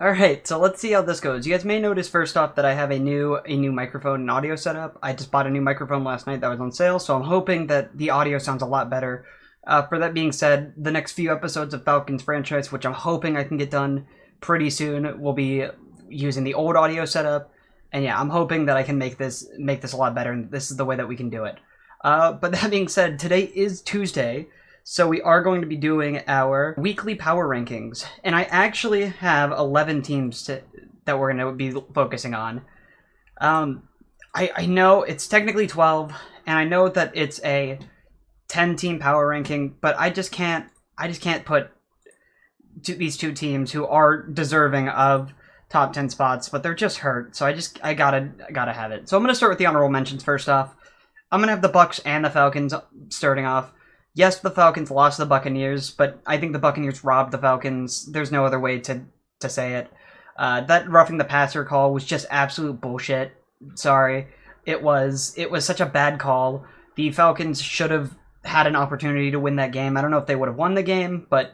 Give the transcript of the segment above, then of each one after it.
Alright, so let's see how this goes. You guys may notice first off that I have a new microphone and audio setup. I just bought a new microphone last night that was on sale, so I'm hoping that the audio sounds a lot better. For that being said, the next few episodes of Falcons franchise, which I'm hoping I can get done pretty soon, will be using the old audio setup. And yeah, I'm hoping that I can make this a lot better, and this is the way that we can do it. But that being said, today is Tuesday, so we are going to be doing our weekly power rankings. And I actually have 11 teams that we're going to be focusing on. I know it's technically 12, and I know that it's a 10-team power ranking, but I just can't put these two teams who are deserving of top 10 spots, but they're just hurt, so I gotta have it. So I'm gonna start with the honorable mentions first off. I'm gonna have the Bucks and the Falcons starting off. Yes, the Falcons lost to the Buccaneers, but I think the Buccaneers robbed the Falcons. There's no other way to say it. That roughing the passer call was just absolute bullshit. Sorry. It was such a bad call. The Falcons should have had an opportunity to win that game. I don't know if they would have won the game, but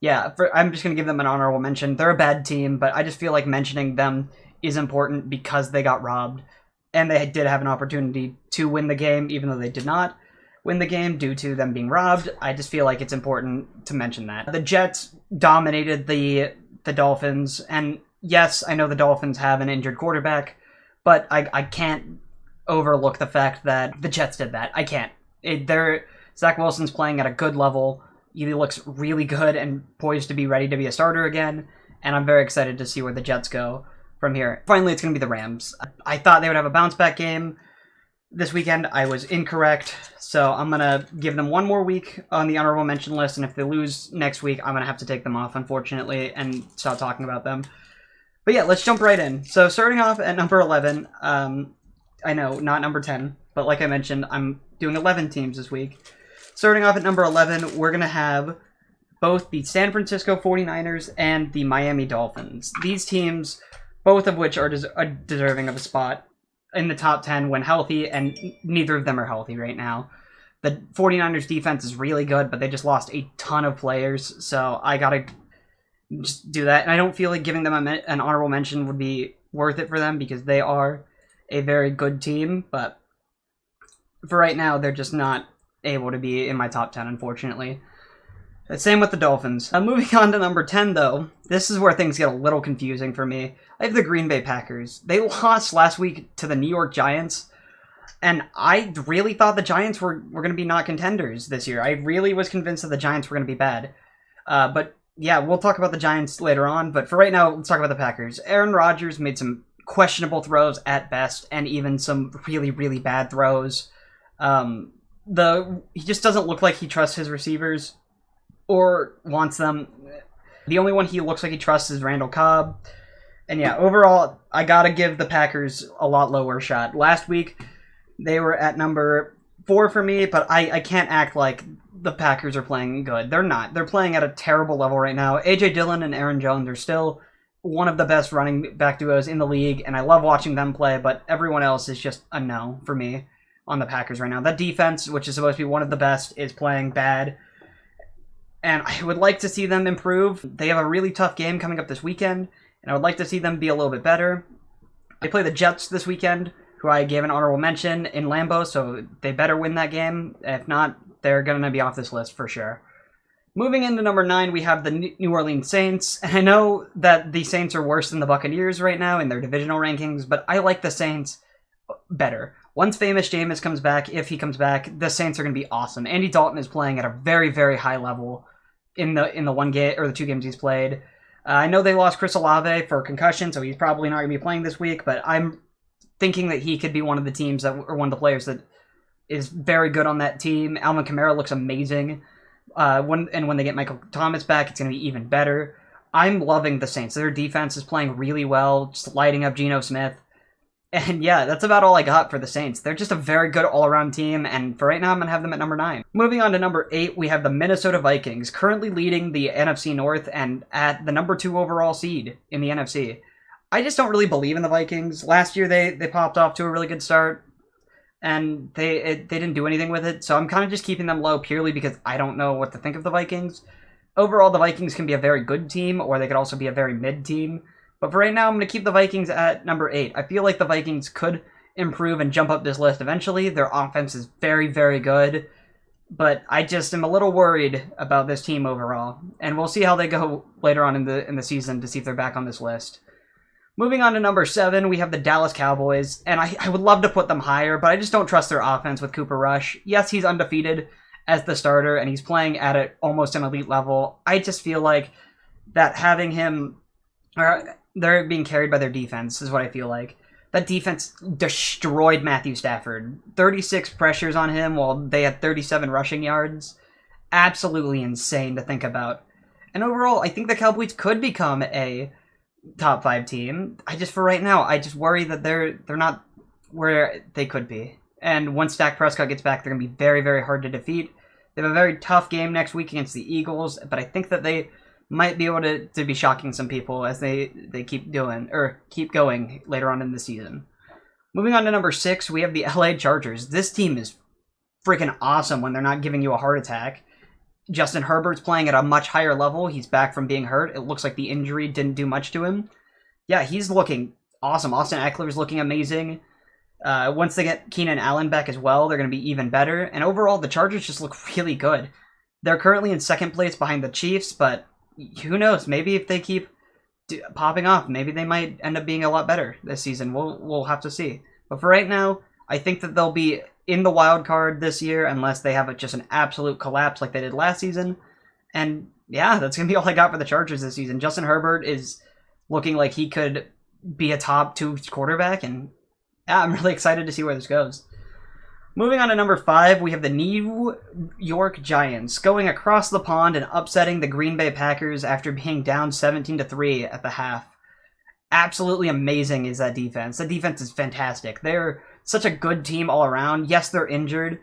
yeah, I'm just going to give them an honorable mention. They're a bad team, but I just feel like mentioning them is important because they got robbed, and they did have an opportunity to win the game, even though they did not win the game due to them being robbed. I just feel like it's important to mention that. The Jets dominated the Dolphins, and yes, I know the Dolphins have an injured quarterback, but I can't overlook the fact that the Jets did that. I can't. Zach Wilson's playing at a good level. He looks really good and poised to be ready to be a starter again, and I'm very excited to see where the Jets go from here. Finally, it's going to be the Rams. I thought they would have a bounce-back game this weekend. I was incorrect, so I'm going to give them one more week on the honorable mention list, and if they lose next week, I'm going to have to take them off, unfortunately, and stop talking about them. But yeah, let's jump right in. So starting off at number 11, I know, not number 10, but like I mentioned, I'm doing 11 teams this week. Starting off at number 11, we're going to have both the San Francisco 49ers and the Miami Dolphins. These teams, both of which are deserving of a spot in the top 10 when healthy, and neither of them are healthy right now. The 49ers defense is really good, but they just lost a ton of players, so I got to just do that. And I don't feel like giving them an honorable mention would be worth it for them because they are a very good team, but for right now, they're just not able to be in my top 10, unfortunately. Same with the Dolphins. Moving on to number 10, though, this is where things get a little confusing for me. I have the Green Bay Packers. They lost last week to the New York Giants, and I really thought the Giants were going to be not contenders this year. I really was convinced that the Giants were going to be bad. But yeah, we'll talk about the Giants later on, but for right now, let's talk about the Packers. Aaron Rodgers made some questionable throws at best, and even some really, really bad throws. He just doesn't look like he trusts his receivers or wants them. The only one he looks like he trusts is Randall Cobb. And yeah, overall, I gotta give the Packers a lot lower shot. Last week, they were at number 4 for me, but I can't act like the Packers are playing good. They're not. They're playing at a terrible level right now. A.J. Dillon and Aaron Jones are still one of the best running back duos in the league, and I love watching them play, but everyone else is just a no for me on the Packers right now. That defense, which is supposed to be one of the best, is playing bad, and I would like to see them improve. They have a really tough game coming up this weekend, and I would like to see them be a little bit better. They play the Jets this weekend, who I gave an honorable mention in Lambeau, so they better win that game. If not, they're going to be off this list for sure. Moving into number 9, we have the New Orleans Saints, and I know that the Saints are worse than the Buccaneers right now in their divisional rankings, but I like the Saints better. Once Famous Jameis comes back, if he comes back, the Saints are going to be awesome. Andy Dalton is playing at a very, very high level in the one game or the 2 games he's played. I know they lost Chris Olave for concussion, so he's probably not going to be playing this week, but I'm thinking that he could be one of the teams that, or one of the players that is very good on that team. Alvin Kamara looks amazing. When they get Michael Thomas back, it's going to be even better. I'm loving the Saints. Their defense is playing really well, just lighting up Geno Smith. And yeah, that's about all I got for the Saints. They're just a very good all-around team, and for right now, I'm going to have them at number 9. Moving on to number 8, we have the Minnesota Vikings, currently leading the NFC North and at the number 2 overall seed in the NFC. I just don't really believe in the Vikings. Last year, they popped off to a really good start, and they didn't do anything with it, so I'm kind of just keeping them low purely because I don't know what to think of the Vikings. Overall, the Vikings can be a very good team, or they could also be a very mid team. But for right now, I'm going to keep the Vikings at number 8. I feel like the Vikings could improve and jump up this list eventually. Their offense is very, very good. But I just am a little worried about this team overall. And we'll see how they go later on in the season to see if they're back on this list. Moving on to number 7, we have the Dallas Cowboys. And I would love to put them higher, but I just don't trust their offense with Cooper Rush. Yes, he's undefeated as the starter, and he's playing at almost an elite level. I just feel like that having him... or they're being carried by their defense, is what I feel like. That defense destroyed Matthew Stafford. 36 pressures on him while they had 37 rushing yards. Absolutely insane to think about. And overall, I think the Cowboys could become a top 5 team. For right now, I just worry that they're not where they could be. And once Dak Prescott gets back, they're going to be very, very hard to defeat. They have a very tough game next week against the Eagles, but I think that they might be able to be shocking some people as they keep going later on in the season. Moving on to number 6, we have the LA Chargers. This team is freaking awesome when they're not giving you a heart attack. Justin Herbert's playing at a much higher level. He's back from being hurt. It looks like the injury didn't do much to him. Yeah, he's looking awesome. Austin Eckler's looking amazing. Once they get Keenan Allen back as well, they're going to be even better. And overall, the Chargers just look really good. They're currently in second place behind the Chiefs, but who knows? Maybe if they keep popping off, maybe they might end up being a lot better this season. We'll have to see. But for right now, I think that they'll be in the wild card this year unless they have just an absolute collapse like they did last season. And yeah, that's going to be all I got for the Chargers this season. Justin Herbert is looking like he could be a top 2 quarterback, and yeah, I'm really excited to see where this goes. Moving on to number 5, we have the New York Giants going across the pond and upsetting the Green Bay Packers after being down 17-3 at the half. Absolutely amazing is that defense. The defense is fantastic. They're such a good team all around. Yes, they're injured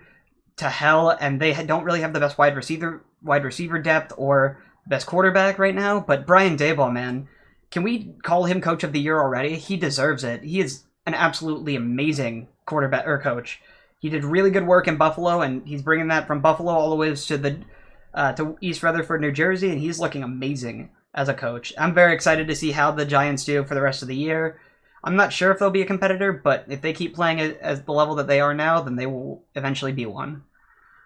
to hell, and they don't really have the best wide receiver depth or best quarterback right now, but Brian Daboll, man, can we call him Coach of the Year already? He deserves it. He is an absolutely amazing quarterback or coach. He did really good work in Buffalo, and he's bringing that from Buffalo all the way to East Rutherford, New Jersey, and he's looking amazing as a coach. I'm very excited to see how the Giants do for the rest of the year. I'm not sure if they'll be a competitor, but if they keep playing at the level that they are now, then they will eventually be one.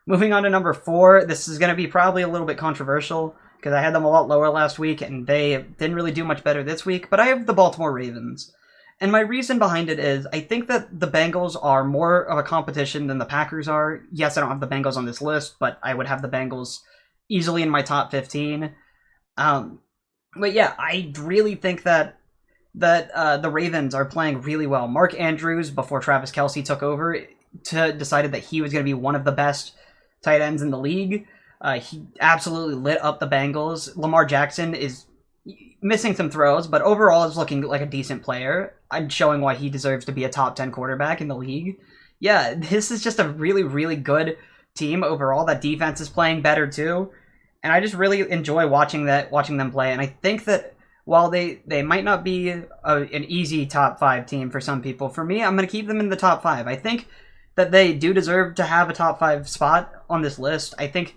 Moving on to number 4, this is going to be probably a little bit controversial because I had them a lot lower last week, and they didn't really do much better this week, but I have the Baltimore Ravens. And my reason behind it is I think that the Bengals are more of a competition than the Packers are. Yes, I don't have the Bengals on this list, but I would have the Bengals easily in my top 15. But yeah, I really think that the Ravens are playing really well. Mark Andrews, before Travis Kelce took over, decided that he was going to be one of the best tight ends in the league. He absolutely lit up the Bengals. Lamar Jackson is missing some throws, but overall is looking like a decent player. I'm showing why he deserves to be a top 10 quarterback in the league. Yeah, this is just a really, really good team overall. That defense is playing better too, and I just really enjoy watching them play. And I think that while they might not be an easy top 5 team for some people, for me, I'm going to keep them in the top 5. I think that they do deserve to have a top 5 spot on this list. I think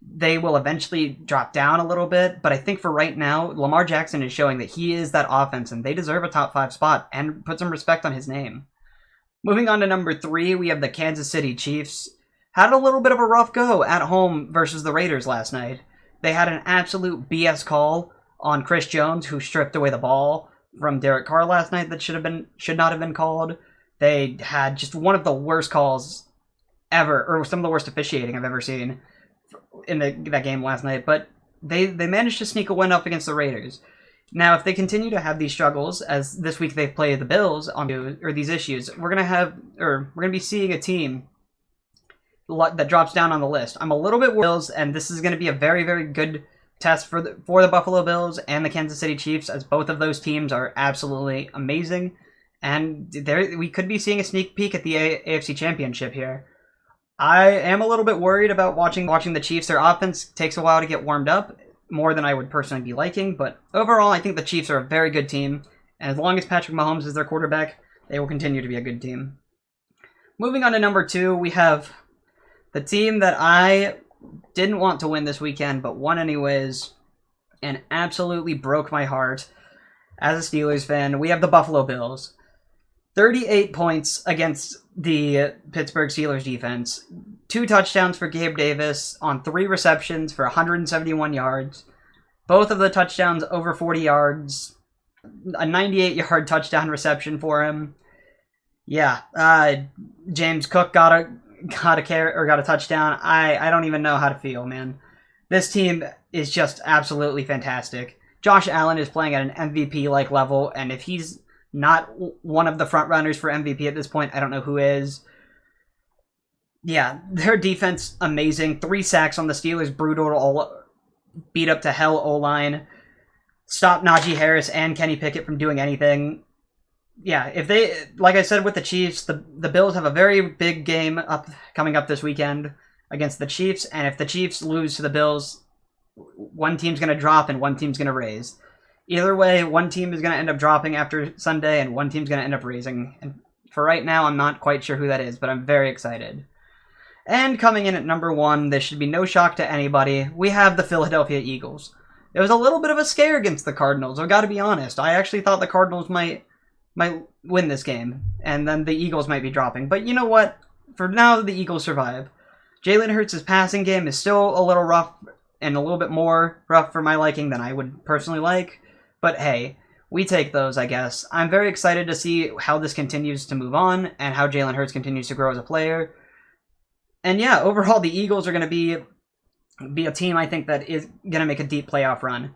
they will eventually drop down a little bit, but I think for right now, Lamar Jackson is showing that he is that offense, and they deserve a top 5 spot, and put some respect on his name. Moving on to number 3, we have the Kansas City Chiefs. Had a little bit of a rough go at home versus the Raiders last night. They had an absolute BS call on Chris Jones, who stripped away the ball from Derek Carr last night that should not have been called. They had just one of the worst calls ever, or some of the worst officiating I've ever seen in that game last night, but they managed to sneak a win up against the Raiders. Now, if they continue to have these struggles, as this week they've played the Bills or these issues, we're gonna be seeing a team that drops down on the list. I'm a little bit worried, and this is going to be a very, very good test for the Buffalo Bills and the Kansas City Chiefs, as both of those teams are absolutely amazing, and we could be seeing a sneak peek at the AFC Championship here. I am a little bit worried about watching the Chiefs. Their offense takes a while to get warmed up, more than I would personally be liking, but overall, I think the Chiefs are a very good team, and as long as Patrick Mahomes is their quarterback, they will continue to be a good team. Moving on to number 2, we have the team that I didn't want to win this weekend, but won anyways, and absolutely broke my heart. as a Steelers fan, we have the Buffalo Bills. 38 points against the Pittsburgh Steelers defense. 2 touchdowns for Gabe Davis on 3 receptions for 171 yards. Both of the touchdowns over 40 yards. A 98-yard touchdown reception for him. Yeah, James Cook got a touchdown. I don't even know how to feel, man. This team is just absolutely fantastic. Josh Allen is playing at an MVP-like level, and if he's not one of the front runners for MVP at this point, I don't know who is. Yeah, their defense, amazing. 3 sacks on the Steelers' brutal, beat up to hell O-line. Stop Najee Harris and Kenny Pickett from doing anything. Yeah, if they, like I said with the Chiefs, the Bills have a very big game coming up this weekend against the Chiefs, and if the Chiefs lose to the Bills, one team's going to drop and one team's going to raise. Either way, one team is going to end up dropping after Sunday, and one team's going to end up raising. And for right now, I'm not quite sure who that is, but I'm very excited. And coming in at number 1, this should be no shock to anybody, we have the Philadelphia Eagles. It was a little bit of a scare against the Cardinals, I've got to be honest. I actually thought the Cardinals might win this game, and then the Eagles might be dropping. But you know what? For now, the Eagles survive. Jalen Hurts' passing game is still a little rough, and a little bit more rough for my liking than I would personally like. But hey, we take those, I guess. I'm very excited to see how this continues to move on, and how Jalen Hurts continues to grow as a player. And yeah, overall, the Eagles are going to be a team, I think, that is going to make a deep playoff run.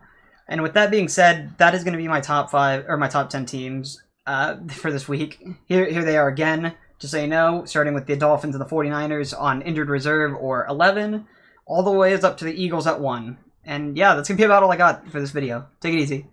And with that being said, that is going to be my top 5, or my top 10 teams for this week. Here they are again, just so you know, starting with the Dolphins and the 49ers on injured reserve or 11, all the way up to the Eagles at 1. And yeah, that's going to be about all I got for this video. Take it easy.